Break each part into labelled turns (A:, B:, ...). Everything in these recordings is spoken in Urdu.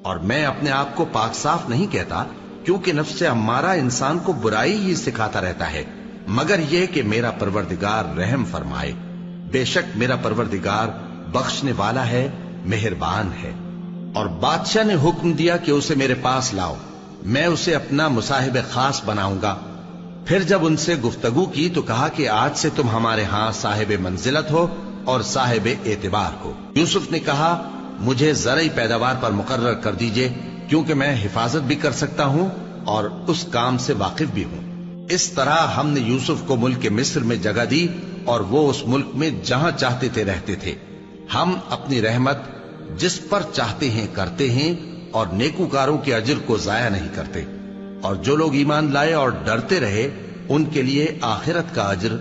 A: اور میں اپنے آپ کو پاک صاف نہیں کہتا، کیونکہ نفس امارہ انسان کو برائی ہی سکھاتا رہتا ہے، مگر یہ کہ میرا پروردگار رحم فرمائے۔ بے شک میرا پروردگار بخشنے والا ہے، مہربان ہے۔ اور بادشاہ نے حکم دیا کہ اسے میرے پاس لاؤ، میں اسے اپنا مصاحب خاص بناؤں گا۔ پھر جب ان سے گفتگو کی تو کہا کہ آج سے تم ہمارے ہاں صاحب منزلت ہو اور صاحب اعتبار ہو۔ یوسف نے کہا مجھے زرعی پیداوار پر مقرر کر دیجئے، کیونکہ میں حفاظت بھی کر سکتا ہوں اور اس کام سے واقف بھی ہوں۔ اس طرح ہم نے یوسف کو ملک مصر میں جگہ دی اور وہ اس ملک میں جہاں چاہتے تھے رہتے تھے۔ ہم اپنی رحمت جس پر چاہتے ہیں کرتے ہیں اور نیکوکاروں کے اجر کو ضائع نہیں کرتے، اور جو لوگ ایمان لائے اور ڈرتے رہے ان کے لیے آخرت کا اجر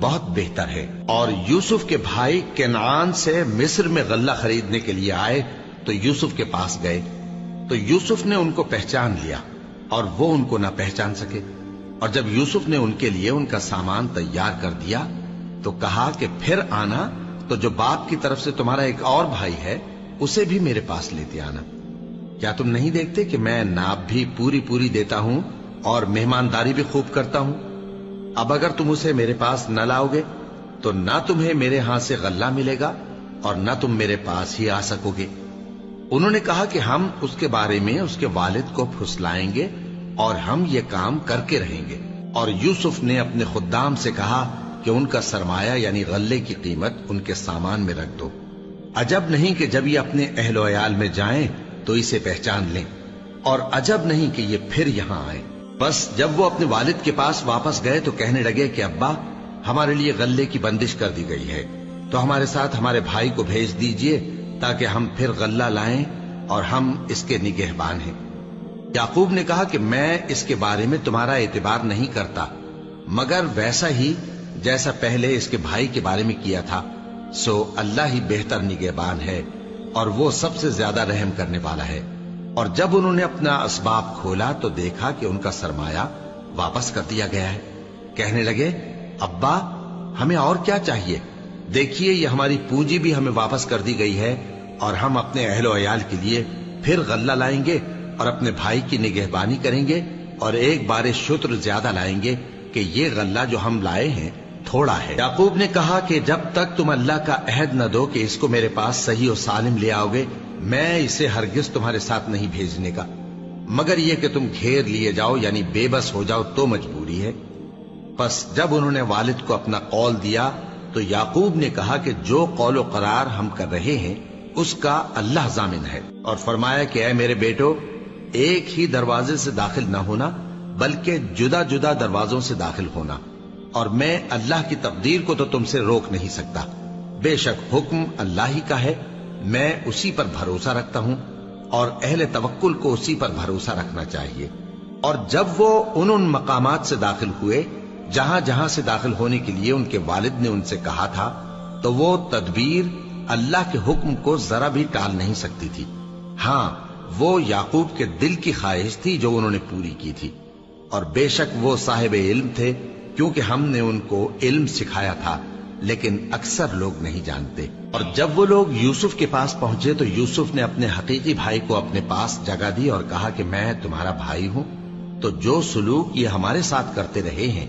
A: بہت بہتر ہے۔ اور یوسف کے بھائی کنعان سے مصر میں غلہ خریدنے کے لیے آئے تو یوسف کے پاس گئے، تو یوسف نے ان کو پہچان لیا اور وہ ان کو نہ پہچان سکے۔ اور جب یوسف نے ان کے لیے ان کا سامان تیار کر دیا تو کہا کہ پھر آنا تو جو باپ کی طرف سے تمہارا ایک اور بھائی ہے اسے بھی میرے پاس لیتے آنا۔ کیا تم نہیں دیکھتے کہ میں ناب بھی پوری پوری دیتا ہوں اور مہمانداری بھی خوب کرتا ہوں؟ اب اگر تم اسے میرے پاس نہ لاؤ گے تو نہ تمہیں میرے ہاں سے غلہ ملے گا اور نہ تم میرے پاس ہی آ سکو گے۔ انہوں نے کہا کہ ہم اس کے بارے میں اس کے والد کو پھسلائیں گے اور ہم یہ کام کر کے رہیں گے۔ اور یوسف نے اپنے خدام سے کہا کہ ان کا سرمایہ یعنی غلے کی قیمت ان کے سامان میں رکھ دو۔ عجب نہیں کہ جب یہ اپنے اہل و عیال میں جائیں تو اسے پہچان لیں، اور عجب نہیں کہ یہ پھر یہاں آئیں۔ بس جب وہ اپنے والد کے پاس واپس گئے تو کہنے لگے کہ ابا ہمارے لیے غلے کی بندش کر دی گئی ہے، تو ہمارے ساتھ ہمارے بھائی کو بھیج دیجئے تاکہ ہم پھر غلہ لائیں اور ہم اس کے نگہبان ہیں۔ یعقوب نے کہا کہ میں اس کے بارے میں تمہارا اعتبار نہیں کرتا، مگر ویسا ہی جیسا پہلے اس کے بھائی کے بارے میں کیا تھا، سو اللہ ہی بہتر نگہبان ہے اور وہ سب سے زیادہ رحم کرنے والا ہے۔ اور جب انہوں نے اپنا اسباب کھولا تو دیکھا کہ ان کا سرمایہ واپس کر دیا گیا ہے۔ کہنے لگے ابا ہمیں اور کیا چاہیے؟ دیکھیے یہ ہماری پونجی بھی ہمیں واپس کر دی گئی ہے، اور ہم اپنے اہل و عیال کے لیے پھر غلہ لائیں گے اور اپنے بھائی کی نگہبانی کریں گے، اور ایک بار شتر زیادہ لائیں گے کہ یہ غلہ جو ہم لائے ہیں تھوڑا ہے۔ یعقوب نے کہا کہ جب تک تم اللہ کا عہد نہ دو کہ اس کو میرے پاس صحیح و سالم لے آؤ گے، میں اسے ہرگز تمہارے ساتھ نہیں بھیجنے کا، مگر یہ کہ تم گھیر لیے جاؤ یعنی بے بس ہو جاؤ تو مجبوری ہے۔ پس جب انہوں نے والد کو اپنا قول دیا تو یعقوب نے کہا کہ جو قول و قرار ہم کر رہے ہیں اس کا اللہ ضامن ہے، اور فرمایا کہ اے میرے بیٹو ایک ہی دروازے سے داخل نہ ہونا بلکہ جدا جدا دروازوں سے داخل ہونا، اور میں اللہ کی تقدیر کو تو تم سے روک نہیں سکتا۔ بے شک حکم اللہ ہی کا ہے، میں اسی پر بھروسہ رکھتا ہوں، اور اہل توکل کو اسی پر بھروسہ رکھنا چاہیے۔ اور جب وہ ان مقامات سے داخل ہوئے جہاں جہاں سے داخل ہونے کے لیے ان کے والد نے ان سے کہا تھا، تو وہ تدبیر اللہ کے حکم کو ذرا بھی ٹال نہیں سکتی تھی۔ ہاں وہ یعقوب کے دل کی خواہش تھی جو انہوں نے پوری کی تھی، اور بے شک وہ صاحب علم تھے، کیونکہ ہم نے ان کو علم سکھایا تھا، لیکن اکثر لوگ نہیں جانتے۔ اور جب وہ لوگ یوسف کے پاس پہنچے تو یوسف نے اپنے حقیقی بھائی کو اپنے پاس جگہ دی اور کہا کہ میں تمہارا بھائی ہوں، تو جو سلوک یہ ہمارے ساتھ کرتے رہے ہیں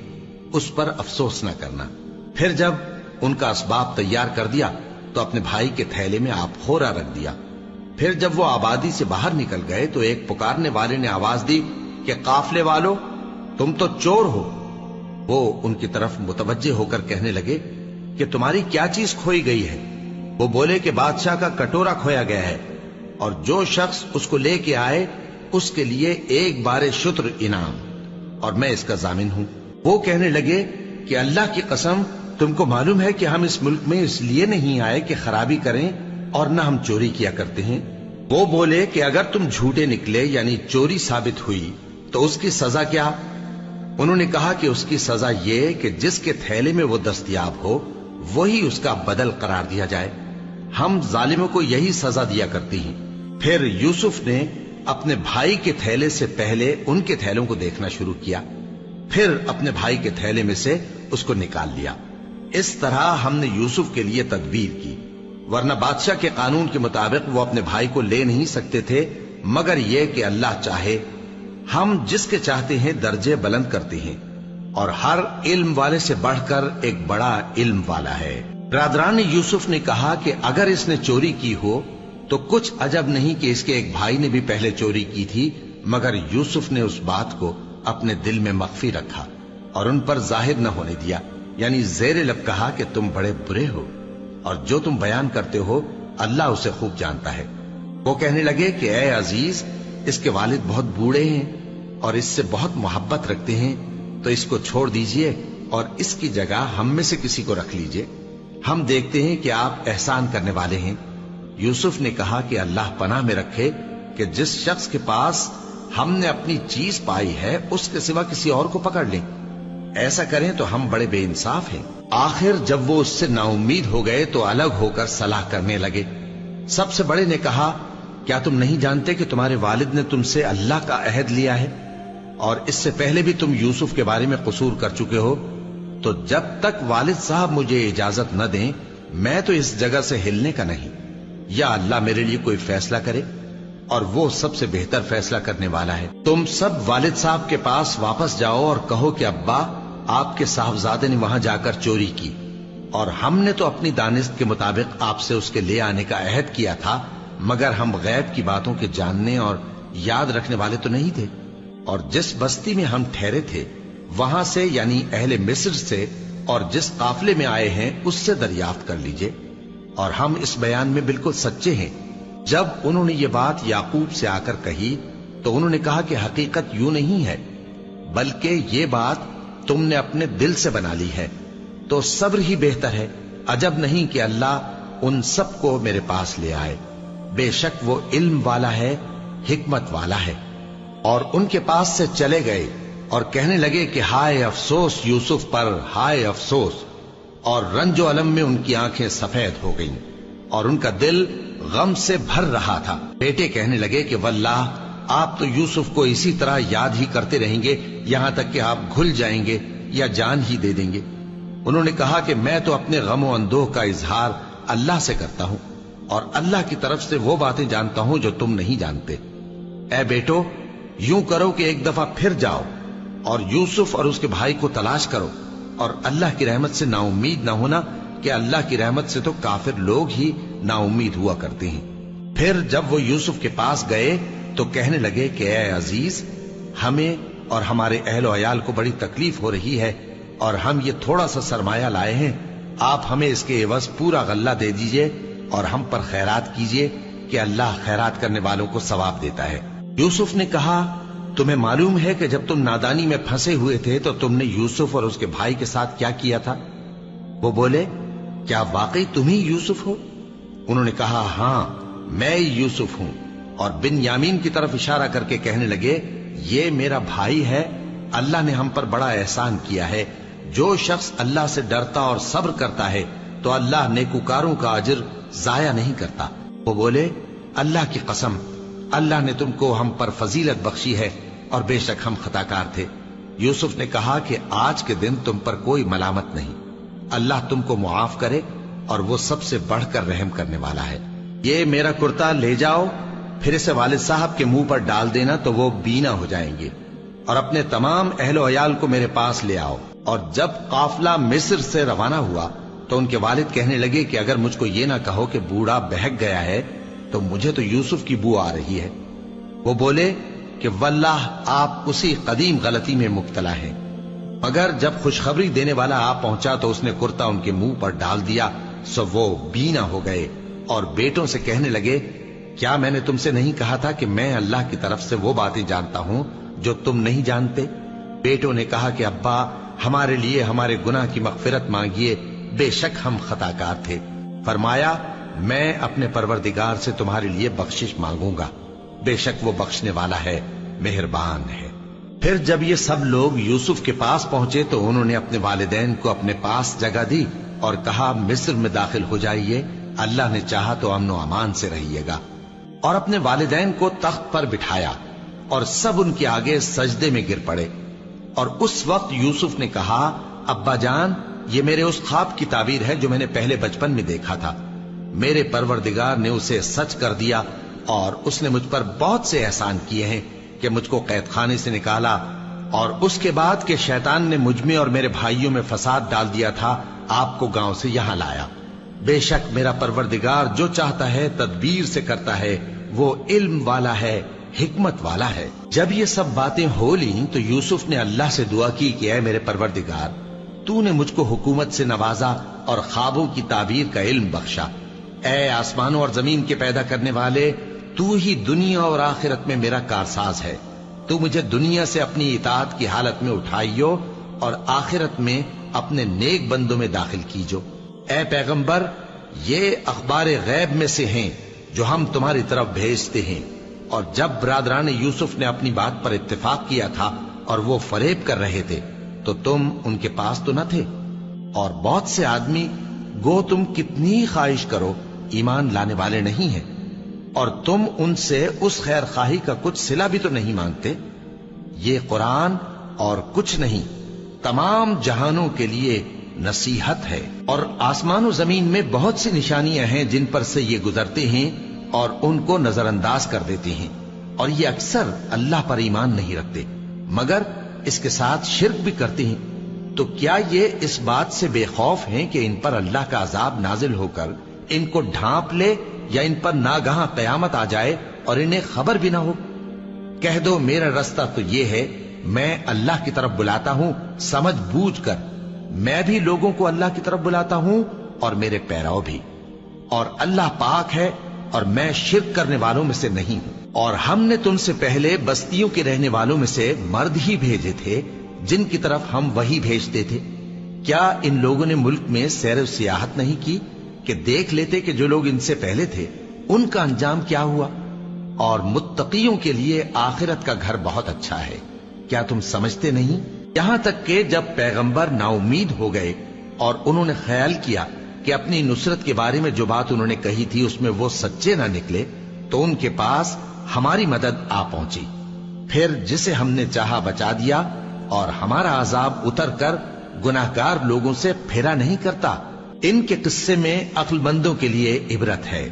A: اس پر افسوس نہ کرنا۔ پھر جب ان کا اسباب تیار کر دیا تو اپنے بھائی کے تھیلے میں آپ خورا رکھ دیا۔ پھر جب وہ آبادی سے باہر نکل گئے تو ایک پکارنے والے نے آواز دی کہ قافلے والو تم تو چور ہو۔ وہ ان کی طرف متوجہ ہو کر کہنے لگے کہ تمہاری کیا چیز کھوئی گئی ہے؟ وہ بولے کہ بادشاہ کا کٹورا کھویا گیا ہے، اور جو شخص اس کو لے کے آئے اس کے لیے ایک بار شتر انعام، اور میں اس کا ضامن ہوں۔ وہ کہنے لگے کہ اللہ کی قسم تم کو معلوم ہے کہ ہم اس ملک میں اس لیے نہیں آئے کہ خرابی کریں اور نہ ہم چوری کیا کرتے ہیں۔ وہ بولے کہ اگر تم جھوٹے نکلے یعنی چوری ثابت ہوئی تو اس کی سزا کیا؟ انہوں نے کہا کہ اس کی سزا یہ کہ جس کے تھیلے میں وہ دستیاب ہو وہی اس کا بدل قرار دیا جائے، ہم ظالموں کو یہی سزا دیا کرتی ہیں۔ پھر یوسف نے اپنے بھائی کے تھیلے سے پہلے ان کے تھیلوں کو دیکھنا شروع کیا، پھر اپنے بھائی کے تھیلے میں سے اس کو نکال لیا۔ اس طرح ہم نے یوسف کے لیے تدبیر کی، ورنہ بادشاہ کے قانون کے مطابق وہ اپنے بھائی کو لے نہیں سکتے تھے مگر یہ کہ اللہ چاہے ہم جس کے چاہتے ہیں درجے بلند کرتے ہیں، اور ہر علم والے سے بڑھ کر ایک بڑا علم والا ہے۔ برادران یوسف نے کہا کہ اگر اس نے چوری کی ہو تو کچھ عجب نہیں کہ اس کے ایک بھائی نے بھی پہلے چوری کی تھی، مگر یوسف نے اس بات کو اپنے دل میں مخفی رکھا اور ان پر ظاہر نہ ہونے دیا، یعنی زیر لب کہا کہ تم بڑے برے ہو اور جو تم بیان کرتے ہو اللہ اسے خوب جانتا ہے۔ وہ کہنے لگے کہ اے عزیز، اس کے والد بہت بوڑھے ہیں اور اس سے بہت محبت رکھتے ہیں، تو اس کو چھوڑ دیجئے اور اس کی جگہ ہم میں سے کسی کو رکھ لیجئے، ہم دیکھتے ہیں کہ آپ احسان کرنے والے ہیں۔ یوسف نے کہا کہ اللہ پناہ میں رکھے کہ جس شخص کے پاس ہم نے اپنی چیز پائی ہے اس کے سوا کسی اور کو پکڑ لیں، ایسا کریں تو ہم بڑے بے انصاف ہیں۔ آخر جب وہ اس سے نا امید ہو گئے تو الگ ہو کر صلاح کرنے لگے۔ سب سے بڑے نے کہا، کیا تم نہیں جانتے کہ تمہارے والد نے تم سے اللہ کا عہد لیا ہے اور اس سے پہلے بھی تم یوسف کے بارے میں قصور کر چکے ہو؟ تو جب تک والد صاحب مجھے اجازت نہ دیں میں تو اس جگہ سے ہلنے کا نہیں، یا اللہ میرے لیے کوئی فیصلہ کرے، اور وہ سب سے بہتر فیصلہ کرنے والا ہے۔ تم سب والد صاحب کے پاس واپس جاؤ اور کہو کہ ابا، آپ کے صاحبزادے نے وہاں جا کر چوری کی، اور ہم نے تو اپنی دانست کے مطابق آپ سے اس کے لے آنے کا عہد کیا تھا، مگر ہم غیب کی باتوں کے جاننے اور یاد رکھنے والے تو نہیں تھے، اور جس بستی میں ہم ٹھہرے تھے وہاں سے، یعنی اہل مصر سے، اور جس قافلے میں آئے ہیں اس سے دریافت کر لیجئے، اور ہم اس بیان میں بالکل سچے ہیں۔ جب انہوں نے یہ بات یعقوب سے آ کر کہی تو انہوں نے کہا کہ حقیقت یوں نہیں ہے، بلکہ یہ بات تم نے اپنے دل سے بنا لی ہے، تو صبر ہی بہتر ہے۔ عجب نہیں کہ اللہ ان سب کو میرے پاس لے آئے، بے شک وہ علم والا ہے، حکمت والا ہے۔ اور ان کے پاس سے چلے گئے اور کہنے لگے کہ ہائے افسوس یوسف پر، ہائے افسوس، اور رنج و الم میں ان کی آنکھیں سفید ہو گئیں اور ان کا دل غم سے بھر رہا تھا۔ بیٹے کہنے لگے کہ واللہ آپ تو یوسف کو اسی طرح یاد ہی کرتے رہیں گے یہاں تک کہ آپ گھل جائیں گے یا جان ہی دے دیں گے۔ انہوں نے کہا کہ میں تو اپنے غم و اندوہ کا اظہار اللہ سے کرتا ہوں، اور اللہ کی طرف سے وہ باتیں جانتا ہوں جو تم نہیں جانتے۔ اے بیٹو، یوں کرو کہ ایک دفعہ پھر جاؤ اور یوسف اور اس کے بھائی کو تلاش کرو، اور اللہ کی رحمت سے نا امید نہ ہونا کہ اللہ کی رحمت سے تو کافر لوگ ہی نا امید ہوا کرتے ہیں۔ پھر جب وہ یوسف کے پاس گئے تو کہنے لگے کہ اے عزیز، ہمیں اور ہمارے اہل و عیال کو بڑی تکلیف ہو رہی ہے، اور ہم یہ تھوڑا سا سرمایہ لائے ہیں، آپ ہمیں اس کے عوض پورا غلہ دے دیجئے اور ہم پر خیرات کیجئے کہ اللہ خیرات کرنے والوں کو ثواب دیتا ہے۔ یوسف نے کہا، تمہیں معلوم ہے کہ جب تم نادانی میں پھنسے ہوئے تھے تو تم نے یوسف اور اس کے بھائی کے ساتھ کیا کیا تھا؟ وہ بولے، کیا واقعی تم ہی یوسف ہو؟ انہوں نے کہا، ہاں میں یوسف ہوں، اور بن یامین کی طرف اشارہ کر کے کہنے لگے، یہ میرا بھائی ہے، اللہ نے ہم پر بڑا احسان کیا ہے۔ جو شخص اللہ سے ڈرتا اور صبر کرتا ہے تو اللہ نیکوکاروں کا اجر ضائع نہیں کرتا۔ وہ بولے، اللہ کی قسم، اللہ نے تم کو ہم پر فضیلت بخشی ہے اور بے شک ہم خطاکار تھے۔ یوسف نے کہا کہ آج کے دن تم پر کوئی ملامت نہیں، اللہ تم کو معاف کرے، اور وہ سب سے بڑھ کر رحم کرنے والا ہے۔ یہ میرا کرتا لے جاؤ، پھر اسے والد صاحب کے منہ پر ڈال دینا تو وہ بینا ہو جائیں گے، اور اپنے تمام اہل و عیال کو میرے پاس لے آؤ۔ اور جب قافلہ مصر سے روانہ ہوا تو ان کے والد کہنے لگے کہ اگر مجھ کو یہ نہ کہو کہ بوڑھا بہک گیا ہے تو مجھے تو یوسف کی بو آ رہی ہے۔ وہ بولے کہ واللہ آپ اسی قدیم غلطی میں مبتلا ہیں۔ مگر جب خوشخبری دینے والا آ پہنچا تو اس نے کرتا ان کے منہ پر ڈال دیا، سو وہ بینا ہو گئے، اور بیٹوں سے کہنے لگے، کیا میں نے تم سے نہیں کہا تھا کہ میں اللہ کی طرف سے وہ باتیں جانتا ہوں جو تم نہیں جانتے؟ بیٹوں نے کہا کہ ابا، ہمارے لیے ہمارے گناہ کی مغفرت مانگیے، بے شک ہم خطاکار تھے۔ فرمایا، میں اپنے پروردگار سے تمہارے لیے بخشش مانگوں گا، بے شک وہ بخشنے والا ہے، مہربان ہے۔ پھر جب یہ سب لوگ یوسف کے پاس پہنچے تو انہوں نے اپنے والدین کو اپنے پاس جگہ دی اور کہا، مصر میں داخل ہو جائیے، اللہ نے چاہا تو امن و امان سے رہیے گا۔ اور اپنے والدین کو تخت پر بٹھایا اور سب ان کے آگے سجدے میں گر پڑے۔ اور اس وقت یوسف نے کہا، ابا جان، یہ میرے اس خواب کی تعبیر ہے جو میں نے پہلے بچپن میں دیکھا تھا، میرے پروردگار نے اسے سچ کر دیا اور اس نے مجھ پر بہت سے احسان کیے ہیں کہ مجھ کو قید خانے سے نکالا، اور اس کے بعد کہ شیطان نے مجھ میں اور میرے بھائیوں میں فساد ڈال دیا تھا، آپ کو گاؤں سے یہاں لایا۔ بے شک میرا پروردگار جو چاہتا ہے تدبیر سے کرتا ہے، وہ علم والا ہے، حکمت والا ہے۔ جب یہ سب باتیں ہو لیں تو یوسف نے اللہ سے دعا کی کہ اے میرے پروردگار، تو نے مجھ کو حکومت سے نوازا اور خوابوں کی تعبیر کا علم بخشا۔ اے آسمانوں اور زمین کے پیدا کرنے والے، تو ہی دنیا اور آخرت میں میرا کارساز ہے۔ تو مجھے دنیا سے اپنی اطاعت کی حالت میں اٹھائیو اور آخرت میں اپنے نیک بندوں میں داخل کیجو۔ اے پیغمبر، یہ اخبار غیب میں سے ہیں جو ہم تمہاری طرف بھیجتے ہیں۔ اور جب برادران یوسف نے اپنی بات پر اتفاق کیا تھا اور وہ فریب کر رہے تھے تو تم ان کے پاس تو نہ تھے، اور بہت سے آدمی گو تم کتنی خواہش کرو ایمان لانے والے نہیں ہیں، اور تم ان سے اس خیر خواہی کا کچھ صلہ بھی تو نہیں مانگتے۔ یہ قرآن اور کچھ نہیں تمام جہانوں کے لیے نصیحت ہے، اور آسمان و زمین میں بہت سی نشانیاں ہیں جن پر سے یہ گزرتے ہیں اور ان کو نظر انداز کر دیتے ہیں، اور یہ اکثر اللہ پر ایمان نہیں رکھتے مگر اس کے ساتھ شرک بھی کرتے ہیں۔ تو کیا یہ اس بات سے بے خوف ہیں کہ ان پر اللہ کا عذاب نازل ہو کر ان کو ڈھانپ لے، یا ان پر ناگہاں قیامت آ جائے اور انہیں خبر بھی نہ ہو؟ کہہ دو میرا رستہ تو یہ ہے، میں اللہ کی طرف بلاتا ہوں سمجھ بوجھ کر، میں بھی لوگوں کو اللہ کی طرف بلاتا ہوں اور میرے پیرو بھی، اور اللہ پاک ہے اور میں شرک کرنے والوں میں سے نہیں ہوں۔ اور ہم نے تم سے پہلے بستیوں کے رہنے والوں میں سے مرد ہی بھیجے تھے جن کی طرف ہم وہی بھیجتے تھے۔ کیا ان لوگوں نے ملک میں سیر و سیاحت نہیں کی کہ دیکھ لیتے کہ جو لوگ ان سے پہلے تھے ان کا انجام کیا ہوا؟ اور متقیوں کے لیے آخرت کا گھر بہت اچھا ہے، کیا تم سمجھتے نہیں؟ یہاں تک کہ جب پیغمبر نا امید ہو گئے اور انہوں نے خیال کیا کہ اپنی نصرت کے بارے میں جو بات انہوں نے کہی تھی اس میں وہ سچے نہ نکلے، تو ان کے پاس ہماری مدد آ پہنچی۔ پھر جسے ہم نے چاہا بچا دیا، اور ہمارا عذاب اتر کر گناہگار لوگوں سے پھرا نہیں کرتا۔ ان کے قصے میں عقل مندوں کے لیے عبرت ہے۔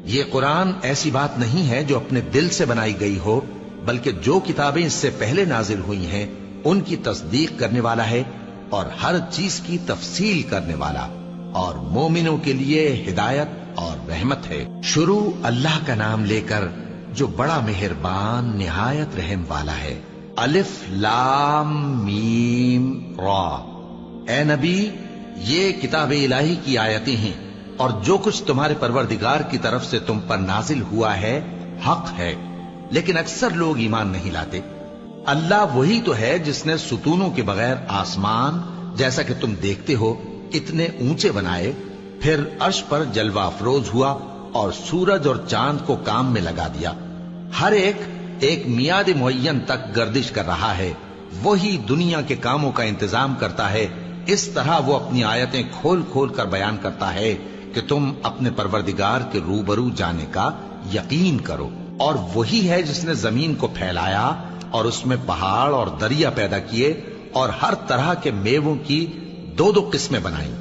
A: یہ قرآن ایسی بات نہیں ہے جو اپنے دل سے بنائی گئی ہو، بلکہ جو کتابیں اس سے پہلے نازل ہوئی ہیں ان کی تصدیق کرنے والا ہے، اور ہر چیز کی تفصیل کرنے والا، اور مومنوں کے لیے ہدایت اور رحمت ہے۔ شروع اللہ کا نام لے کر جو بڑا مہربان نہایت رحم والا ہے۔ الف لام میم را۔ اے نبی، یہ کتاب الہی کی آیتیں ہیں، اور جو کچھ تمہارے پروردگار کی طرف سے تم پر نازل ہوا ہے حق ہے، لیکن اکثر لوگ ایمان نہیں لاتے۔ اللہ وہی تو ہے جس نے ستونوں کے بغیر آسمان جیسا کہ تم دیکھتے ہو اتنے اونچے بنائے، پھر عرش پر جلوہ افروز ہوا اور سورج اور چاند کو کام میں لگا دیا۔ ہر ایک میعاد معین تک گردش کر رہا ہے۔ وہی دنیا کے کاموں کا انتظام کرتا ہے۔ اس طرح وہ اپنی آیتیں کھول کھول کر بیان کرتا ہے کہ تم اپنے پروردگار کے روبرو جانے کا یقین کرو۔ اور وہی ہے جس نے زمین کو پھیلایا اور اس میں پہاڑ اور دریا پیدا کیے اور ہر طرح کے میووں کی دو دو قسمیں بنائیں۔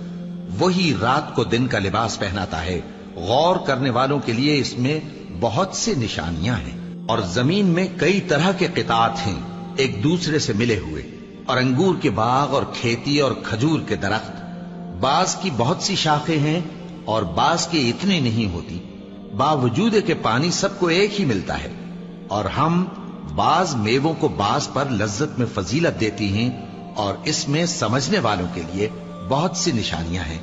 A: وہی رات کو دن کا لباس پہناتا ہے۔ غور کرنے والوں کے لیے اس میں بہت سی نشانیاں ہیں۔ اور زمین میں کئی طرح کے قطعات ہیں ایک دوسرے سے ملے ہوئے، اور انگور کے باغ اور کھیتی اور کھجور کے درخت، بعض کی بہت سی شاخیں ہیں اور بعض کی اتنی نہیں ہوتی، باوجود کہ پانی سب کو ایک ہی ملتا ہے۔ اور ہم بعض میووں کو بعض پر لذت میں فضیلت دیتی ہیں، اور اس میں سمجھنے والوں کے لیے بہت سی نشانیاں ہیں۔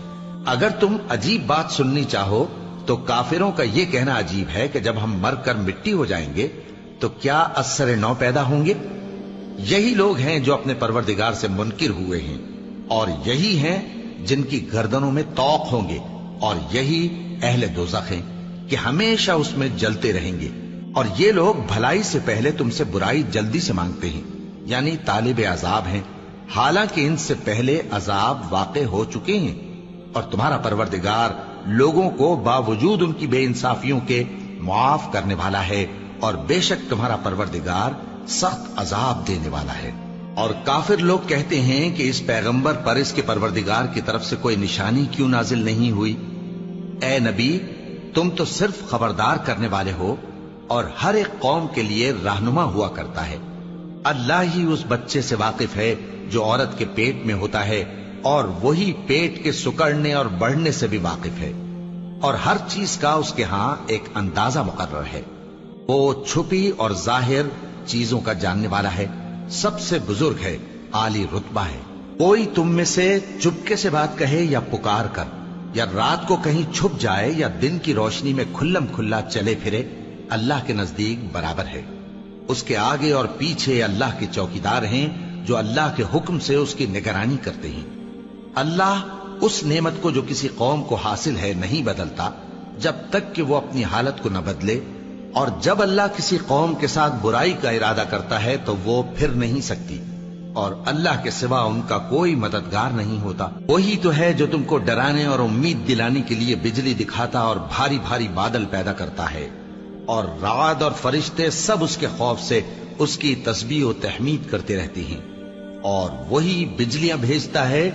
A: اگر تم عجیب بات سننی چاہو تو کافروں کا یہ کہنا عجیب ہے کہ جب ہم مر کر مٹی ہو جائیں گے تو کیا اثر نو پیدا ہوں گے؟ یہی لوگ ہیں جو اپنے پروردگار سے منکر ہوئے ہیں، اور یہی ہیں جن کی گردنوں میں طوق ہوں گے، اور یہی اہل دوزخ ہیں کہ ہمیشہ اس میں جلتے رہیں گے۔ اور یہ لوگ بھلائی سے پہلے تم سے برائی جلدی سے مانگتے ہیں، یعنی طالب عذاب ہیں، حالانکہ ان سے پہلے عذاب واقع ہو چکے ہیں۔ اور تمہارا پروردگار لوگوں کو باوجود ان کی بے انصافیوں کے معاف کرنے والا ہے، اور بے شک تمہارا پروردگار سخت عذاب دینے والا ہے۔ اور کافر لوگ کہتے ہیں کہ اس پیغمبر پر اس کے پروردگار کی طرف سے کوئی نشانی کیوں نازل نہیں ہوئی؟ اے نبی، تم تو صرف خبردار کرنے والے ہو، اور ہر ایک قوم کے لیے رہنما ہوا کرتا ہے۔ اللہ ہی اس بچے سے واقف ہے جو عورت کے پیٹ میں ہوتا ہے، اور وہی پیٹ کے سکڑنے اور بڑھنے سے بھی واقف ہے، اور ہر چیز کا اس کے ہاں ایک اندازہ مقرر ہے۔ وہ چھپی اور ظاہر چیزوں کا جاننے والا ہے، سب سے بزرگ ہے، عالی رتبہ ہے۔ کوئی تم میں سے چپکے سے بات کہے یا پکار کر، یا رات کو کہیں چھپ جائے یا دن کی روشنی میں کھلم کھلا چلے پھرے، اللہ کے نزدیک برابر ہے۔ اس کے آگے اور پیچھے اللہ کے چوکیدار ہیں جو اللہ کے حکم سے اس کی نگرانی کرتے ہیں۔ اللہ اس نعمت کو جو کسی قوم کو حاصل ہے نہیں بدلتا جب تک کہ وہ اپنی حالت کو نہ بدلے، اور جب اللہ کسی قوم کے ساتھ برائی کا ارادہ کرتا ہے تو وہ پھر نہیں سکتی، اور اللہ کے سوا ان کا کوئی مددگار نہیں ہوتا۔ وہی تو ہے جو تم کو ڈرانے اور امید دلانے کے لیے بجلی دکھاتا اور بھاری بھاری بادل پیدا کرتا ہے، اور رعد اور فرشتے سب اس کے خوف سے اس کی تسبیح و تحمید کرتے رہتے ہیں۔ اور وہی بجلیاں بھیجتا ہے،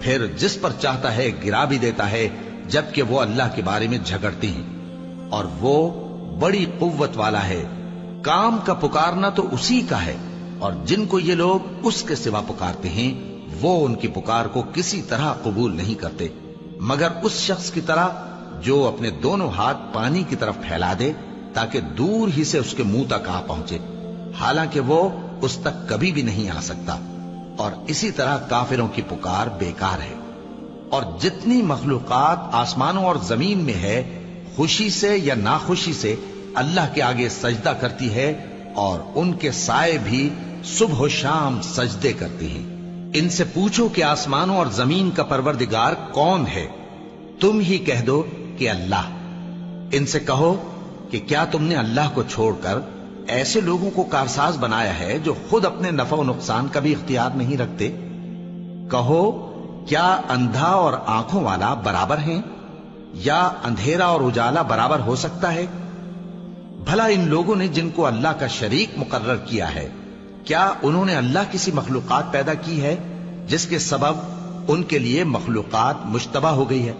A: پھر جس پر چاہتا ہے گرا بھی دیتا ہے، جبکہ وہ اللہ کے بارے میں جھگڑتے ہیں، اور وہ بڑی قوت والا ہے۔ کام کا پکارنا تو اسی کا ہے، اور جن کو یہ لوگ اس کے سوا پکارتے ہیں وہ ان کی پکار کو کسی طرح قبول نہیں کرتے، مگر اس شخص کی طرح جو اپنے دونوں ہاتھ پانی کی طرف پھیلا دے تاکہ دور ہی سے اس کے منہ تک آ پہنچے، حالانکہ وہ اس تک کبھی بھی نہیں آ سکتا۔ اور اسی طرح کافروں کی پکار بیکار ہے۔ اور جتنی مخلوقات آسمانوں اور زمین میں ہے، خوشی سے یا ناخوشی سے اللہ کے آگے سجدہ کرتی ہے، اور ان کے سائے بھی صبح و شام سجدے کرتے ہیں۔ ان سے پوچھو کہ آسمانوں اور زمین کا پروردگار کون ہے؟ تم ہی کہہ دو کہ اللہ۔ ان سے کہو کہ کیا تم نے اللہ کو چھوڑ کر ایسے لوگوں کو کارساز بنایا ہے جو خود اپنے نفع و نقصان کا بھی اختیار نہیں رکھتے؟ کہو کیا اندھا اور آنکھوں والا برابر ہیں، یا اندھیرا اور اجالا برابر ہو سکتا ہے؟ بھلا ان لوگوں نے جن کو اللہ کا شریک مقرر کیا ہے، کیا انہوں نے اللہ کسی مخلوقات پیدا کی ہے جس کے سبب ان کے لیے مخلوقات مشتبہ ہو گئی ہے؟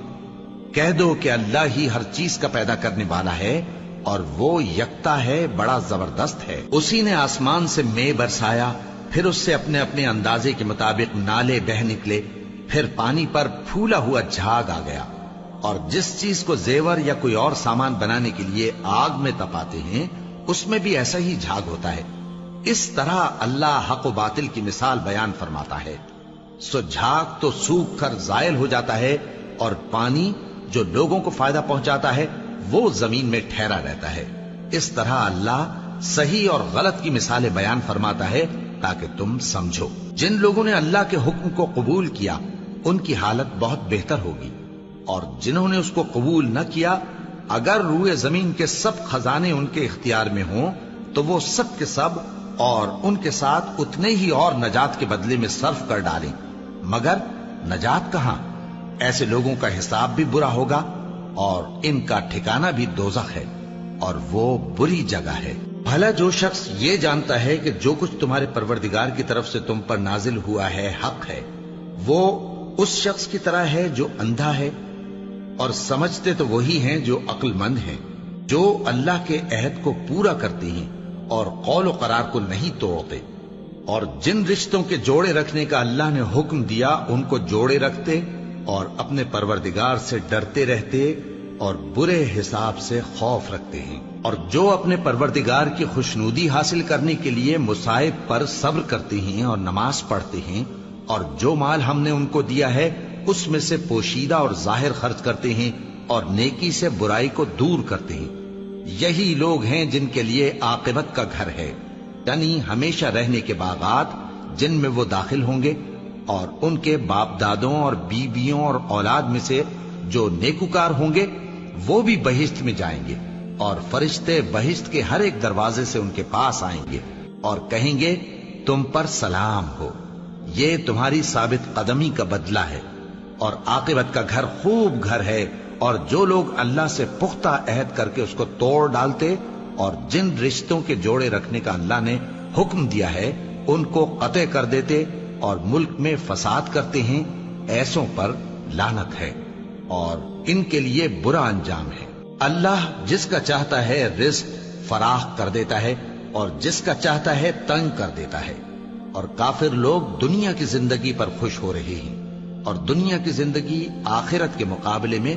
A: کہہ دو کہ اللہ ہی ہر چیز کا پیدا کرنے والا ہے، اور وہ یکتا ہے، بڑا زبردست ہے۔ اسی نے آسمان سے مے برسایا، پھر اس سے اپنے اپنے اندازے کے مطابق نالے بہ نکلے، پھر پانی پر پھولا ہوا جھاگ آ گیا۔ اور جس چیز کو زیور یا کوئی اور سامان بنانے کے لیے آگ میں تپاتے ہیں اس میں بھی ایسا ہی جھاگ ہوتا ہے۔ اس طرح اللہ حق و باطل کی مثال بیان فرماتا ہے۔ سو جھاگ تو سوکھ کر زائل ہو جاتا ہے، اور پانی جو لوگوں کو فائدہ پہنچاتا ہے وہ زمین میں ٹھہرا رہتا ہے۔ اس طرح اللہ صحیح اور غلط کی مثالیں بیان فرماتا ہے تاکہ تم سمجھو۔ جن لوگوں نے اللہ کے حکم کو قبول کیا ان کی حالت بہت بہتر ہوگی، اور جنہوں نے اس کو قبول نہ کیا، اگر روئے زمین کے سب خزانے ان کے اختیار میں ہوں تو وہ سب کے سب اور ان کے ساتھ اتنے ہی اور نجات کے بدلے میں صرف کر ڈالیں، مگر نجات کہاں؟ ایسے لوگوں کا حساب بھی برا ہوگا، اور ان کا ٹھکانہ بھی دوزخ ہے، اور وہ بری جگہ ہے۔ بھلا جو شخص یہ جانتا ہے کہ جو کچھ تمہارے پروردگار کی طرف سے تم پر نازل ہوا ہے حق ہے، وہ اس شخص کی طرح ہے جو اندھا ہے، اور سمجھتے تو وہی ہیں جو عقل مند ہیں، جو اللہ کے عہد کو پورا کرتے ہیں اور قول و قرار کو نہیں توڑتے، اور جن رشتوں کے جوڑے رکھنے کا اللہ نے حکم دیا ان کو جوڑے رکھتے، اور اپنے پروردگار سے ڈرتے رہتے اور برے حساب سے خوف رکھتے ہیں، اور جو اپنے پروردگار کی خوشنودی حاصل کرنے کے لیے مصائب پر صبر کرتے ہیں اور نماز پڑھتے ہیں، اور جو مال ہم نے ان کو دیا ہے اس میں سے پوشیدہ اور ظاہر خرچ کرتے ہیں، اور نیکی سے برائی کو دور کرتے ہیں۔ یہی لوگ ہیں جن کے لیے عاقبت کا گھر ہے، یعنی ہمیشہ رہنے کے باغات جن میں وہ داخل ہوں گے، اور ان کے باپ دادوں اور بیویوں اور اولاد میں سے جو نیکوکار ہوں گے وہ بھی بہشت میں جائیں گے، اور فرشتے بہشت کے ہر ایک دروازے سے ان کے پاس آئیں گے اور کہیں گے تم پر سلام ہو، یہ تمہاری ثابت قدمی کا بدلہ ہے، اور عاقبت کا گھر خوب گھر ہے۔ اور جو لوگ اللہ سے پختہ عہد کر کے اس کو توڑ ڈالتے اور جن رشتوں کے جوڑے رکھنے کا اللہ نے حکم دیا ہے ان کو قطع کر دیتے اور ملک میں فساد کرتے ہیں، ایسوں پر لعنت ہے اور ان کے لیے برا انجام ہے۔ اللہ جس کا چاہتا ہے رزق فراخ کر دیتا ہے اور جس کا چاہتا ہے تنگ کر دیتا ہے۔ اور کافر لوگ دنیا کی زندگی پر خوش ہو رہے ہیں، اور دنیا کی زندگی آخرت کے مقابلے میں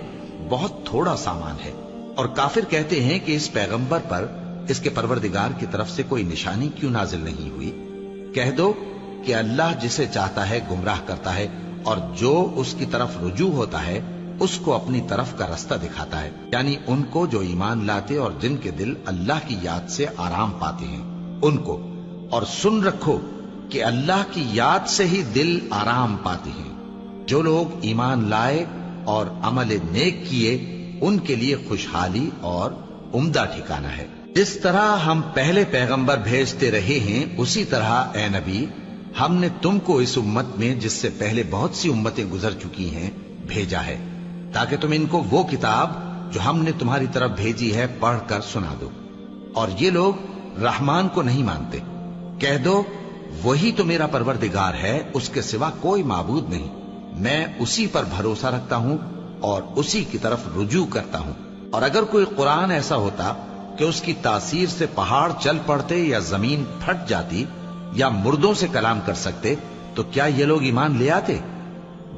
A: بہت تھوڑا سامان ہے۔ اور کافر کہتے ہیں کہ اس پیغمبر پر اس کے پروردگار کی طرف سے کوئی نشانی کیوں نازل نہیں ہوئی؟ کہہ دو کہ اللہ جسے چاہتا ہے گمراہ کرتا ہے، اور جو اس کی طرف رجوع ہوتا ہے اس کو اپنی طرف کا رستہ دکھاتا ہے، یعنی ان کو جو ایمان لاتے اور جن کے دل اللہ کی یاد سے آرام پاتے ہیں ان کو۔ اور سن رکھو کہ اللہ کی یاد سے ہی دل آرام پاتے ہیں۔ جو لوگ ایمان لائے اور عمل نیک کیے ان کے لیے خوشحالی اور عمدہ ٹھکانہ ہے۔ جس طرح ہم پہلے پیغمبر بھیجتے رہے ہیں اسی طرح اے نبی ہم نے تم کو اس امت میں جس سے پہلے بہت سی امتیں گزر چکی ہیں بھیجا ہے، تاکہ تم ان کو وہ کتاب جو ہم نے تمہاری طرف بھیجی ہے پڑھ کر سنا دو۔ اور یہ لوگ رحمان کو نہیں مانتے۔ کہہ دو وہی تو میرا پروردگار ہے، اس کے سوا کوئی معبود نہیں، میں اسی پر بھروسہ رکھتا ہوں اور اسی کی طرف رجوع کرتا ہوں۔ اور اگر کوئی قرآن ایسا ہوتا کہ اس کی تاثیر سے پہاڑ چل پڑتے یا زمین پھٹ جاتی یا مردوں سے کلام کر سکتے تو کیا یہ لوگ ایمان لے آتے؟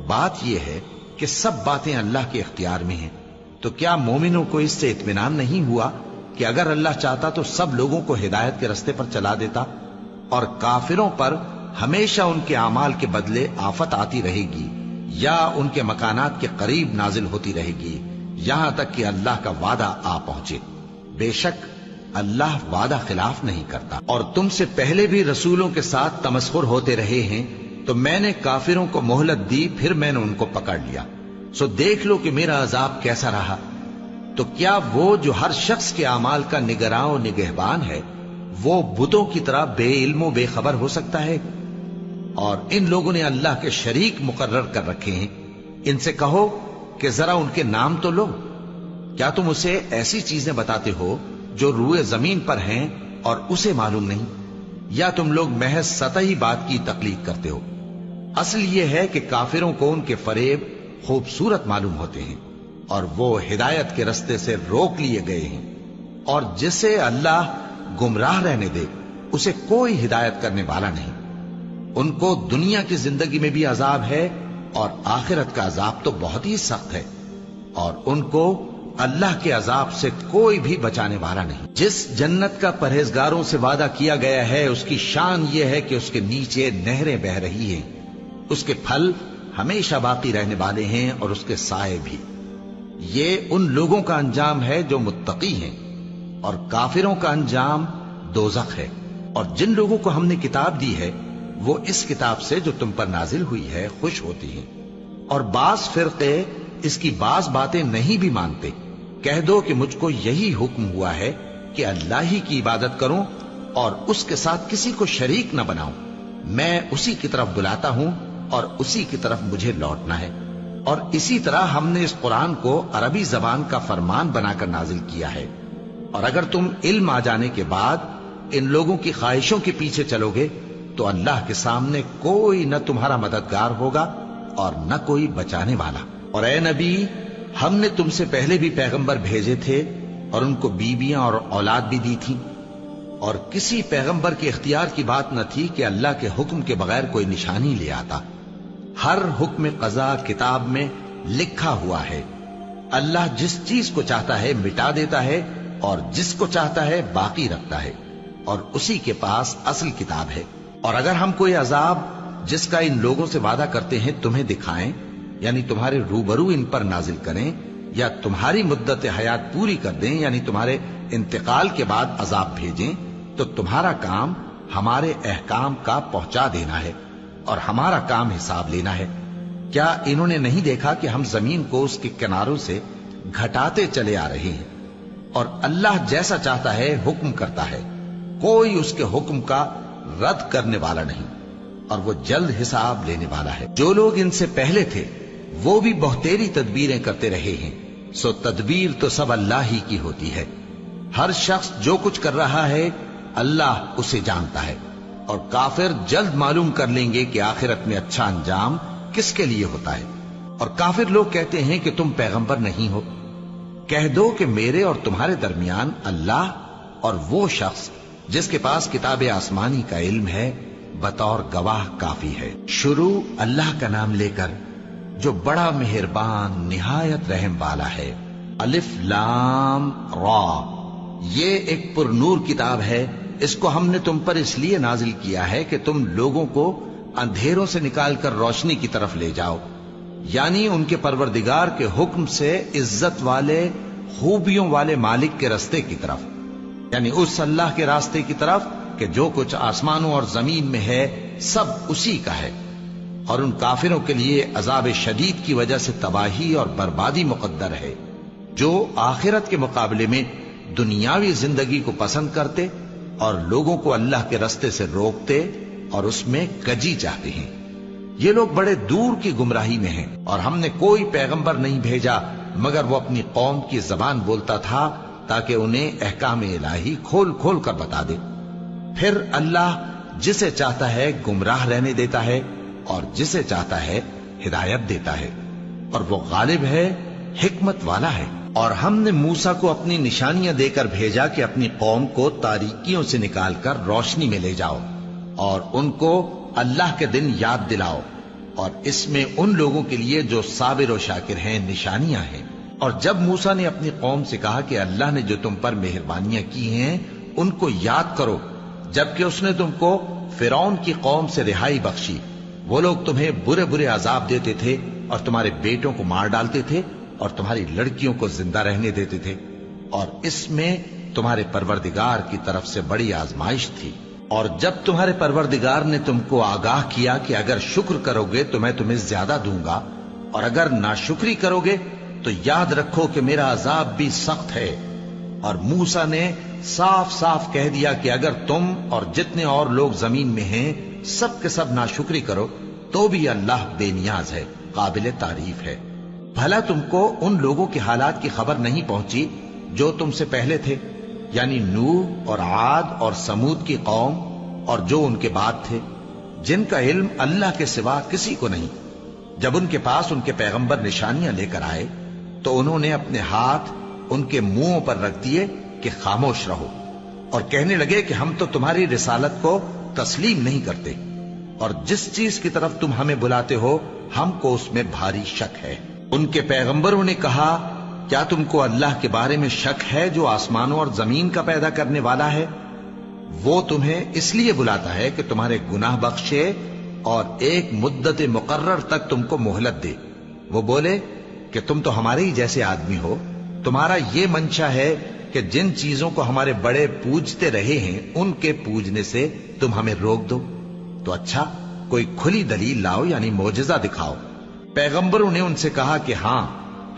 A: بات یہ ہے کہ سب باتیں اللہ کے اختیار میں ہیں، تو کیا مومنوں کو اس سے اطمینان نہیں ہوا کہ اگر اللہ چاہتا تو سب لوگوں کو ہدایت کے رستے پر چلا دیتا؟ اور کافروں پر ہمیشہ ان کے اعمال کے بدلے آفت آتی رہے گی یا ان کے مکانات کے قریب نازل ہوتی رہے گی یہاں تک کہ اللہ کا وعدہ آ پہنچے۔ بے شک اللہ وعدہ خلاف نہیں کرتا۔ اور تم سے پہلے بھی رسولوں کے ساتھ تمسخر ہوتے رہے ہیں، تو میں نے کافروں کو مہلت دی، پھر میں نے ان کو پکڑ لیا، سو دیکھ لو کہ میرا عذاب کیسا رہا۔ تو کیا وہ جو ہر شخص کے اعمال کا نگراں و نگہبان ہے وہ بتوں کی طرح بے علم و بے خبر ہو سکتا ہے؟ اور ان لوگوں نے اللہ کے شریک مقرر کر رکھے ہیں۔ ان سے کہو کہ ذرا ان کے نام تو لو۔ کیا تم اسے ایسی چیزیں بتاتے ہو جو روئے زمین پر ہیں اور اسے معلوم نہیں، یا تم لوگ محض سطحی بات کی تقلید کرتے ہو؟ اصل یہ ہے کہ کافروں کو ان کے فریب خوبصورت معلوم ہوتے ہیں اور وہ ہدایت کے رستے سے روک لیے گئے ہیں، اور جسے اللہ گمراہ رہنے دے اسے کوئی ہدایت کرنے والا نہیں۔ ان کو دنیا کی زندگی میں بھی عذاب ہے اور آخرت کا عذاب تو بہت ہی سخت ہے، اور ان کو اللہ کے عذاب سے کوئی بھی بچانے والا نہیں۔ جس جنت کا پرہیزگاروں سے وعدہ کیا گیا ہے اس کی شان یہ ہے کہ اس کے نیچے نہریں بہہ رہی ہیں، اس کے پھل ہمیشہ باقی رہنے والے ہیں اور اس کے سائے بھی۔ یہ ان لوگوں کا انجام ہے جو متقی ہیں، اور کافروں کا انجام دوزخ ہے۔ اور جن لوگوں کو ہم نے کتاب دی ہے وہ اس کتاب سے جو تم پر نازل ہوئی ہے خوش ہوتی ہیں، اور بعض فرقے اس کی بعض باتیں نہیں بھی مانتے۔ کہہ دو کہ مجھ کو یہی حکم ہوا ہے کہ اللہ ہی کی عبادت کروں اور اس کے ساتھ کسی کو شریک نہ بناؤں۔ میں اسی کی طرف بلاتا ہوں اور اسی کی طرف مجھے لوٹنا ہے۔ اور اسی طرح ہم نے اس قرآن کو عربی زبان کا فرمان بنا کر نازل کیا ہے۔ اور اگر تم علم آ جانے کے بعد ان لوگوں کی خواہشوں کے پیچھے چلو گے تو اللہ کے سامنے کوئی نہ تمہارا مددگار ہوگا اور نہ کوئی بچانے والا۔ اور اے نبی ہم نے تم سے پہلے بھی پیغمبر بھیجے تھے اور ان کو بیویاں اور اولاد بھی دی تھی، اور کسی پیغمبر کے اختیار کی بات نہ تھی کہ اللہ کے حکم کے بغیر کوئی نشانی لے آتا۔ ہر حکم قضا کتاب میں لکھا ہوا ہے۔ اللہ جس چیز کو چاہتا ہے مٹا دیتا ہے اور جس کو چاہتا ہے باقی رکھتا ہے، اور اسی کے پاس اصل کتاب ہے۔ اور اگر ہم کوئی عذاب جس کا ان لوگوں سے وعدہ کرتے ہیں تمہیں دکھائیں، یعنی تمہارے روبرو ان پر نازل کریں، یا تمہاری مدت حیات پوری کر دیں، یعنی تمہارے انتقال کے بعد عذاب بھیجیں، تو تمہارا کام ہمارے احکام کا پہنچا دینا ہے اور ہمارا کام حساب لینا ہے۔ کیا انہوں نے نہیں دیکھا کہ ہم زمین کو اس کے کناروں سے گھٹاتے چلے آ رہے ہیں؟ اور اللہ جیسا چاہتا ہے حکم کرتا ہے، کوئی اس کے حکم کا رد کرنے والا نہیں، اور وہ جلد حساب لینے والا ہے۔ جو لوگ ان سے پہلے تھے وہ بھی بہتیری تدبیریں کرتے رہے ہیں، سو تدبیر تو سب اللہ ہی کی ہوتی ہے۔ ہر شخص جو کچھ کر رہا ہے اللہ اسے جانتا ہے، اور کافر جلد معلوم کر لیں گے کہ آخرت میں اچھا انجام کس کے لیے ہوتا ہے۔ اور کافر لوگ کہتے ہیں کہ تم پیغمبر نہیں ہو۔ کہہ دو کہ میرے اور تمہارے درمیان اللہ اور وہ شخص جس کے پاس کتاب آسمانی کا علم ہے بطور گواہ کافی ہے۔ شروع اللہ کا نام لے کر جو بڑا مہربان نہایت رحم والا ہے۔ الف لام را، یہ ایک پر نور کتاب ہے، اس کو ہم نے تم پر اس لیے نازل کیا ہے کہ تم لوگوں کو اندھیروں سے نکال کر روشنی کی طرف لے جاؤ، یعنی ان کے پروردگار کے حکم سے عزت والے خوبیوں والے مالک کے راستے کی طرف، یعنی اس اللہ کے راستے کی طرف کہ جو کچھ آسمانوں اور زمین میں ہے سب اسی کا ہے۔ اور ان کافروں کے لیے عذاب شدید کی وجہ سے تباہی اور بربادی مقدر ہے، جو آخرت کے مقابلے میں دنیاوی زندگی کو پسند کرتے اور لوگوں کو اللہ کے راستے سے روکتے اور اس میں کجی چاہتے ہیں۔ یہ لوگ بڑے دور کی گمراہی میں ہیں، اور ہم نے کوئی پیغمبر نہیں بھیجا مگر وہ اپنی قوم کی زبان بولتا تھا تاکہ انہیں احکام الہی کھول کھول کر بتا دے۔ پھر اللہ جسے چاہتا ہے گمراہ رہنے دیتا ہے اور جسے چاہتا ہے ہدایت دیتا ہے، اور وہ غالب ہے، حکمت والا ہے۔ اور ہم نے موسیٰ کو اپنی نشانیاں دے کر بھیجا کہ اپنی قوم کو تاریکیوں سے نکال کر روشنی میں لے جاؤ اور ان کو اللہ کے دن یاد دلاؤ، اور اس میں ان لوگوں کے لیے جو صابر و شاکر ہیں نشانیاں ہیں۔ اور جب موسیٰ نے اپنی قوم سے کہا کہ اللہ نے جو تم پر مہربانیاں کی ہیں ان کو یاد کرو، جبکہ اس نے تم کو فرعون کی قوم سے رہائی بخشی، وہ لوگ تمہیں برے برے عذاب دیتے تھے اور تمہارے بیٹوں کو مار ڈالتے تھے اور تمہاری لڑکیوں کو زندہ رہنے دیتے تھے، اور اس میں تمہارے پروردگار کی طرف سے بڑی آزمائش تھی۔ اور جب تمہارے پروردگار نے تم کو آگاہ کیا کہ اگر شکر کرو گے تو میں تمہیں زیادہ دوں گا، اور اگر ناشکری کرو گے تو یاد رکھو کہ میرا عذاب بھی سخت ہے۔ اور موسیٰ نے صاف صاف کہہ دیا کہ اگر تم اور جتنے اور لوگ زمین میں ہیں سب کے سب ناشکری کرو تو بھی اللہ بے نیاز ہے، قابل تعریف ہے۔ بھلا تم کو ان لوگوں کے حالات کی خبر نہیں پہنچی جو تم سے پہلے تھے، یعنی نوح اور عاد اور سمود کی قوم اور جو ان کے بعد تھے، جن کا علم اللہ کے سوا کسی کو نہیں۔ جب ان کے پاس ان کے پیغمبر نشانیاں لے کر آئے تو انہوں نے اپنے ہاتھ ان کے منہوں پر رکھ دیے کہ خاموش رہو، اور کہنے لگے کہ ہم تو تمہاری رسالت کو تسلیم نہیں کرتے، اور جس چیز کی طرف تم ہمیں بلاتے ہو ہم کو اس میں بھاری شک ہے۔ ان کے پیغمبروں نے کہا، کیا تم کو اللہ کے بارے میں شک ہے جو آسمانوں اور زمین کا پیدا کرنے والا ہے؟ وہ تمہیں اس لیے بلاتا ہے کہ تمہارے گناہ بخشے اور ایک مدت مقرر تک تم کو مہلت دے۔ وہ بولے کہ تم تو ہمارے ہی جیسے آدمی ہو، تمہارا یہ منشا ہے کہ جن چیزوں کو ہمارے بڑے پوجتے رہے ہیں ان کے پوجنے سے تم ہمیں روک دو، تو اچھا کوئی کھلی دلیل لاؤ، یعنی معجزہ دکھاؤ۔ پیغمبروں نے ان سے کہا کہ ہاں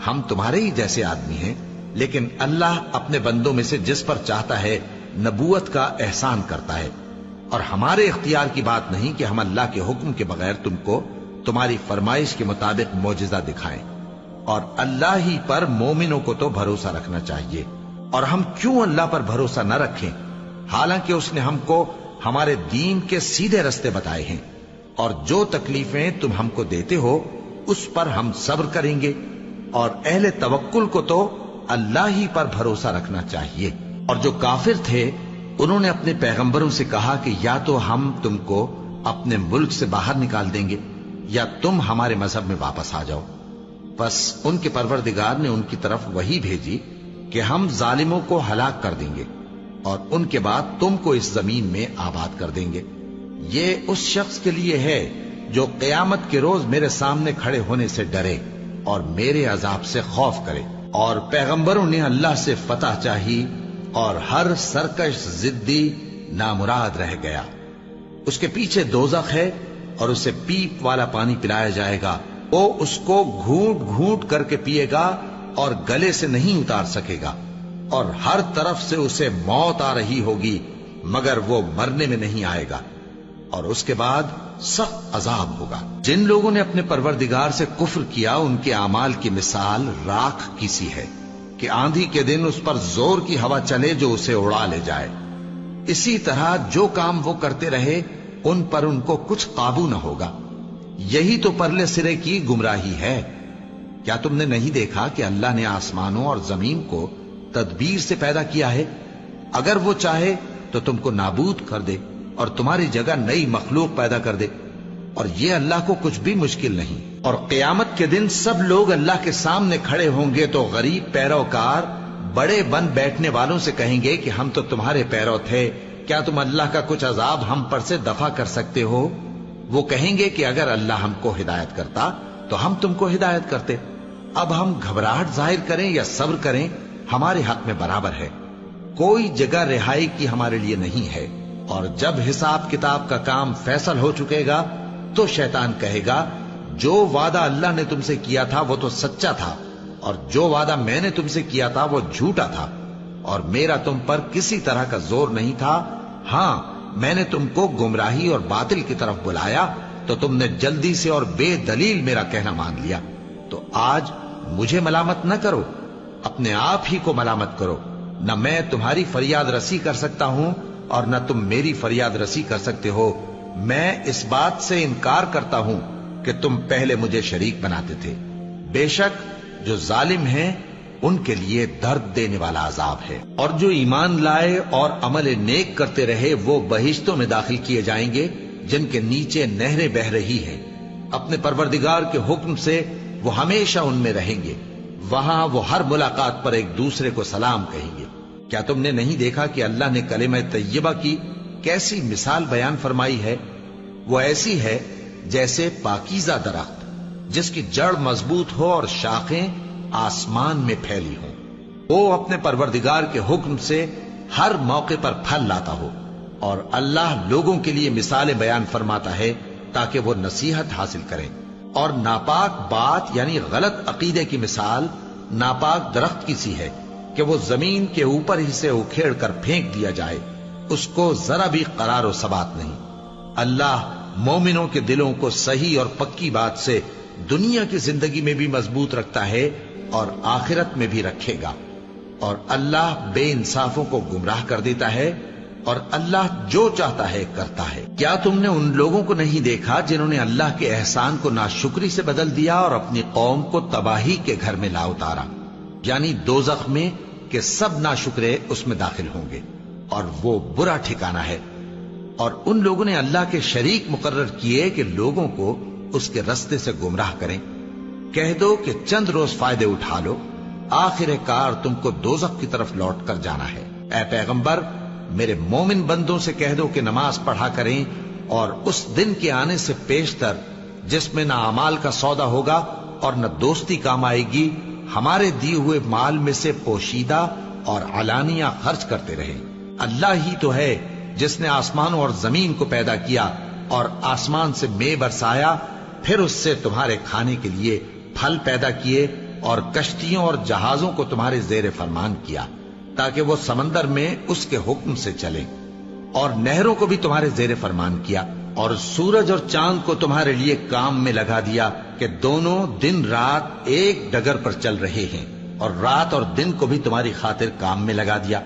A: ہم تمہارے ہی جیسے آدمی ہیں، لیکن اللہ اپنے بندوں میں سے جس پر چاہتا ہے نبوت کا احسان کرتا ہے، اور ہمارے اختیار کی بات نہیں کہ ہم اللہ کے حکم کے بغیر تم کو تمہاری فرمائش کے مطابق معجزہ دکھائیں۔ اور اللہ ہی پر مومنوں کو تو بھروسہ رکھنا چاہیے، اور ہم کیوں اللہ پر بھروسہ نہ رکھیں حالانکہ اس نے ہم کو ہمارے دین کے سیدھے رستے بتائے ہیں، اور جو تکلیفیں تم ہم کو دیتے ہو اس پر ہم صبر کریں گے، اور اہل توکل کو تو اللہ ہی پر بھروسہ رکھنا چاہیے۔ اور جو کافر تھے انہوں نے اپنے پیغمبروں سے کہا کہ یا تو ہم تم کو اپنے ملک سے باہر نکال دیں گے یا تم ہمارے مذہب میں واپس آ جاؤ۔ بس ان کے پروردگار نے ان کی طرف وحی بھیجی کہ ہم ظالموں کو ہلاک کر دیں گے اور ان کے بعد تم کو اس زمین میں آباد کر دیں گے۔ یہ اس شخص کے لیے ہے جو قیامت کے روز میرے سامنے کھڑے ہونے سے ڈرے اور میرے عذاب سے خوف کرے۔ اور پیغمبروں نے اللہ سے فتح چاہی اور ہر سرکش ضدی نامراد رہ گیا۔ اس کے پیچھے دوزخ ہے اور اسے پیپ والا پانی پلایا جائے گا، وہ اس کو گھونٹ گھونٹ کر کے پیے گا اور گلے سے نہیں اتار سکے گا، اور ہر طرف سے اسے موت آ رہی ہوگی مگر وہ مرنے میں نہیں آئے گا، اور اس کے بعد سخت عذاب ہوگا۔ جن لوگوں نے اپنے پروردگار سے کفر کیا ان کے اعمال کی مثال راکھ کی سی ہے کہ آندھی کے دن اس پر زور کی ہوا چلے جو اسے اڑا لے جائے۔ اسی طرح جو کام وہ کرتے رہے ان پر ان کو کچھ قابو نہ ہوگا۔ یہی تو پرلے سرے کی گمراہی ہے۔ کیا تم نے نہیں دیکھا کہ اللہ نے آسمانوں اور زمین کو تدبیر سے پیدا کیا ہے؟ اگر وہ چاہے تو تم کو نابود کر دے اور تمہاری جگہ نئی مخلوق پیدا کر دے، اور یہ اللہ کو کچھ بھی مشکل نہیں۔ اور قیامت کے دن سب لوگ اللہ کے سامنے کھڑے ہوں گے تو غریب پیروکار بڑے بن بیٹھنے والوں سے کہیں گے کہ ہم تو تمہارے پیرو تھے، کیا تم اللہ کا کچھ عذاب ہم پر سے دفع کر سکتے ہو؟ وہ کہیں گے کہ اگر اللہ ہم کو ہدایت کرتا تو ہم تم کو ہدایت کرتے۔ اب ہم گھبراہٹ ظاہر کریں یا صبر کریں ہمارے حق میں برابر ہے، کوئی جگہ رہائی کی ہمارے لیے نہیں ہے۔ اور جب حساب کتاب کا کام فیصل ہو چکے گا تو شیطان کہے گا جو وعدہ اللہ نے تم سے کیا تھا وہ تو سچا تھا، اور جو وعدہ میں نے تم سے کیا تھا وہ جھوٹا تھا، اور میرا تم پر کسی طرح کا زور نہیں تھا۔ ہاں، میں نے تم کو گمراہی اور باطل کی طرف بلایا تو تم نے جلدی سے اور بے دلیل میرا کہنا مان لیا۔ تو آج مجھے ملامت نہ کرو، اپنے آپ ہی کو ملامت کرو۔ نہ میں تمہاری فریاد رسی کر سکتا ہوں اور نہ تم میری فریاد رسی کر سکتے ہو۔ میں اس بات سے انکار کرتا ہوں کہ تم پہلے مجھے شریک بناتے تھے۔ بے شک جو ظالم ہیں ان کے لیے درد دینے والا عذاب ہے۔ اور جو ایمان لائے اور عمل نیک کرتے رہے وہ بہشتوں میں داخل کیے جائیں گے جن کے نیچے نہریں بہہ رہی ہیں۔ اپنے پروردگار کے حکم سے وہ ہمیشہ ان میں رہیں گے، وہاں وہ ہر ملاقات پر ایک دوسرے کو سلام کہیں گے۔ کیا تم نے نہیں دیکھا کہ اللہ نے کلمہ طیبہ کی کیسی مثال بیان فرمائی ہے؟ وہ ایسی ہے جیسے پاکیزہ درخت جس کی جڑ مضبوط ہو اور شاخیں آسمان میں پھیلی ہوں، وہ اپنے پروردگار کے حکم سے ہر موقع پر پھل لاتا ہو۔ اور اللہ لوگوں کے لیے مثالیں بیان فرماتا ہے تاکہ وہ نصیحت حاصل کریں۔ اور ناپاک بات یعنی غلط عقیدے کی مثال ناپاک درخت کی سی ہے کہ وہ زمین کے اوپر ہی سے اکھیڑ کر پھینک دیا جائے، اس کو ذرا بھی قرار و ثبات نہیں۔ اللہ مومنوں کے دلوں کو صحیح اور پکی بات سے دنیا کی زندگی میں بھی مضبوط رکھتا ہے اور آخرت میں بھی رکھے گا۔ اور اللہ بے انصافوں کو گمراہ کر دیتا ہے، اور اللہ جو چاہتا ہے کرتا ہے۔ کیا تم نے ان لوگوں کو نہیں دیکھا جنہوں نے اللہ کے احسان کو ناشکری سے بدل دیا اور اپنی قوم کو تباہی کے گھر میں لا اتارا، یعنی دوزخ میں، کہ سب ناشکرے اس میں داخل ہوں گے اور وہ برا ٹھکانہ ہے۔ اور ان لوگوں نے اللہ کے شریک مقرر کیے کہ لوگوں کو اس کے رستے سے گمراہ کریں۔ کہہ دو کہ چند روز فائدے اٹھا لو، آخر کار تم کو دوزخ کی طرف لوٹ کر جانا ہے۔ اے پیغمبر، میرے مومن بندوں سے کہہ دو کہ نماز پڑھا کریں، اور اس دن کے آنے سے پیشتر جس میں نہ اعمال کا سودا ہوگا اور نہ دوستی کام آئے گی، ہمارے دیے ہوئے مال میں سے پوشیدہ اور علانیہ خرچ کرتے رہے۔ اللہ ہی تو ہے جس نے آسمانوں اور زمین کو پیدا کیا اور آسمان سے مے برسایا، پھر اس سے تمہارے کھانے کے لیے پھل پیدا کیے اور کشتیوں اور جہازوں کو تمہارے زیر فرمان کیا تاکہ وہ سمندر میں اس کے حکم سے چلیں، اور نہروں کو بھی تمہارے زیر فرمان کیا، اور سورج اور چاند کو تمہارے لیے کام میں لگا دیا کہ دونوں دن رات ایک ڈگر پر چل رہے ہیں، اور رات اور دن کو بھی تمہاری خاطر کام میں لگا دیا،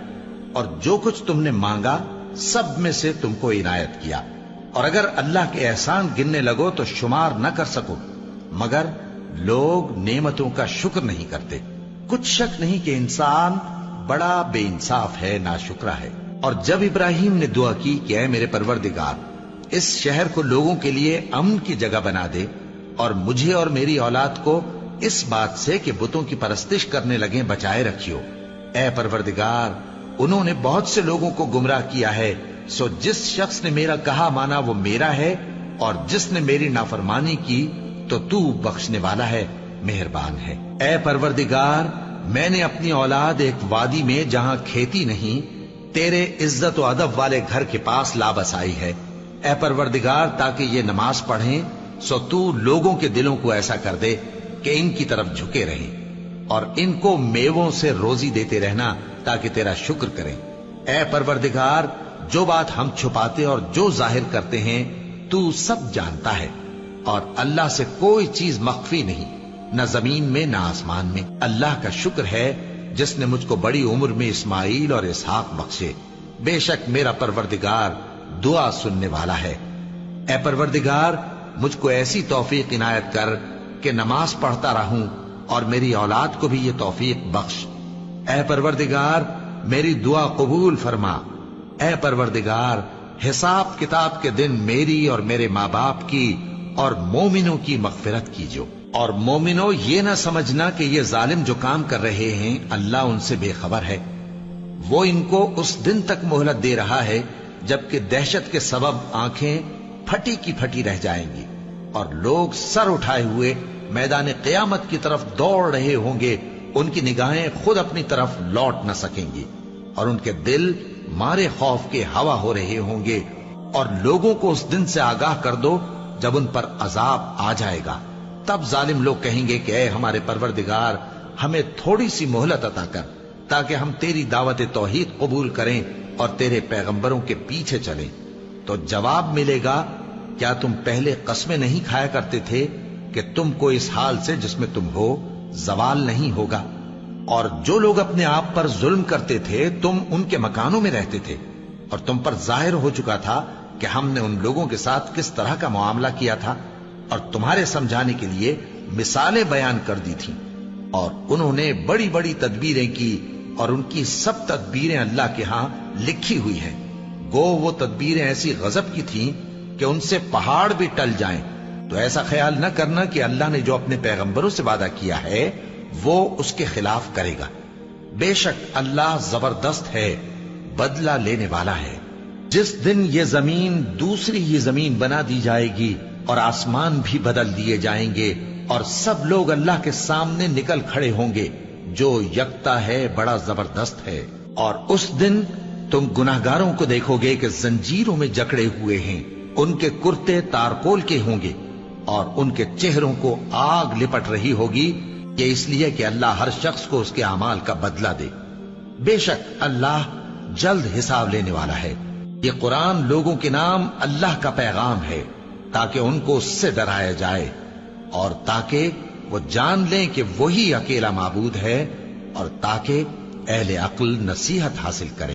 A: اور جو کچھ تم نے مانگا سب میں سے تم کو عنایت کیا۔ اور اگر اللہ کے احسان گننے لگو تو شمار نہ کر سکو، مگر لوگ نعمتوں کا شکر نہیں کرتے۔ کچھ شک نہیں کہ انسان بڑا بے انصاف ہے، ناشکرا ہے۔ اور جب ابراہیم نے دعا کی کہ اے میرے پروردگار، اس شہر کو لوگوں کے لیے امن کی جگہ بنا دے، اور مجھے اور میری اولاد کو اس بات سے کہ بتوں کی پرستش کرنے لگیں بچائے رکھیو۔ اے پروردگار، انہوں نے بہت سے لوگوں کو گمراہ کیا ہے، سو جس شخص نے میرا کہا مانا وہ میرا ہے، اور جس نے میری نافرمانی کی تو تو بخشنے والا ہے، مہربان ہے۔ اے پروردگار، میں نے اپنی اولاد ایک وادی میں جہاں کھیتی نہیں، تیرے عزت و ادب والے گھر کے پاس لا بسائی ہے۔ اے پروردگار، تاکہ یہ نماز پڑھیں، سو تو لوگوں کے دلوں کو ایسا کر دے کہ ان کی طرف جھکے رہیں، اور ان کو میووں سے روزی دیتے رہنا تاکہ تیرا شکر کریں۔ اے پروردگار، جو بات ہم چھپاتے اور جو ظاہر کرتے ہیں تو سب جانتا ہے، اور اللہ سے کوئی چیز مخفی نہیں، نہ زمین میں نہ آسمان میں۔ اللہ کا شکر ہے جس نے مجھ کو بڑی عمر میں اسماعیل اور اسحاق بخشے، بے شک میرا پروردگار دعا سننے والا ہے۔ اے پروردگار، مجھ کو ایسی توفیق عنایت کر کہ نماز پڑھتا رہوں، اور میری اولاد کو بھی یہ توفیق بخش۔ اے پروردگار، میری دعا قبول فرما۔ اے پروردگار، حساب کتاب کے دن میری اور میرے ماں باپ کی اور مومنوں کی مغفرت کیجو۔ اور مومنوں، یہ نہ سمجھنا کہ یہ ظالم جو کام کر رہے ہیں اللہ ان سے بے خبر ہے۔ وہ ان کو اس دن تک مہلت دے رہا ہے جبکہ دہشت کے سبب آنکھیں پھٹی کی پھٹی رہ جائیں گی اور لوگ سر اٹھائے ہوئے میدان قیامت کی طرف دوڑ رہے ہوں گے۔ ان کی نگاہیں خود اپنی طرف لوٹ نہ سکیں گی اور ان کے دل مارے خوف کے ہوا ہو رہے ہوں گے۔ اور لوگوں کو اس دن سے آگاہ کر دو جب ان پر عذاب آ جائے گا۔ تب ظالم لوگ کہیں گے کہ اے ہمارے پروردگار، ہمیں تھوڑی سی مہلت عطا کر تاکہ ہم تیری دعوت توحید قبول کریں اور تیرے پیغمبروں کے پیچھے چلیں۔ تو جواب ملے گا، کیا تم پہلے قسمیں نہیں کھایا کرتے تھے کہ تم کو اس حال سے جس میں تم ہو زوال نہیں ہوگا؟ اور جو لوگ اپنے آپ پر ظلم کرتے تھے تم ان کے مکانوں میں رہتے تھے، اور تم پر ظاہر ہو چکا تھا کہ ہم نے ان لوگوں کے ساتھ کس طرح کا معاملہ کیا تھا، اور تمہارے سمجھانے کے لیے مثالیں بیان کر دی تھیں۔ اور انہوں نے بڑی بڑی تدبیریں کی اور ان کی سب تدبیریں اللہ کے ہاں لکھی ہوئی ہیں۔ گو وہ تدبیریں ایسی غضب کی تھیں کہ ان سے پہاڑ بھی ٹل جائیں۔ تو ایسا خیال نہ کرنا کہ اللہ نے جو اپنے پیغمبروں سے وعدہ کیا ہے وہ اس کے خلاف کرے گا۔ بے شک اللہ زبردست ہے، بدلہ لینے والا ہے۔ جس دن یہ زمین دوسری ہی زمین بنا دی جائے گی اور آسمان بھی بدل دیے جائیں گے اور سب لوگ اللہ کے سامنے نکل کھڑے ہوں گے جو یکتا ہے، بڑا زبردست ہے۔ اور اس دن تم گناہگاروں کو دیکھو گے کہ زنجیروں میں جکڑے ہوئے ہیں، ان کے کرتے تارکول کے ہوں گے اور ان کے چہروں کو آگ لپٹ رہی ہوگی، یہ اس لیے کہ اللہ ہر شخص کو اس کے اعمال کا بدلہ دے۔ بے شک اللہ جلد حساب لینے والا ہے۔ یہ قرآن لوگوں کے نام اللہ کا پیغام ہے تاکہ ان کو اس سے ڈرایا جائے اور تاکہ وہ جان لیں کہ وہی اکیلا معبود ہے اور تاکہ اہل عقل نصیحت حاصل کریں۔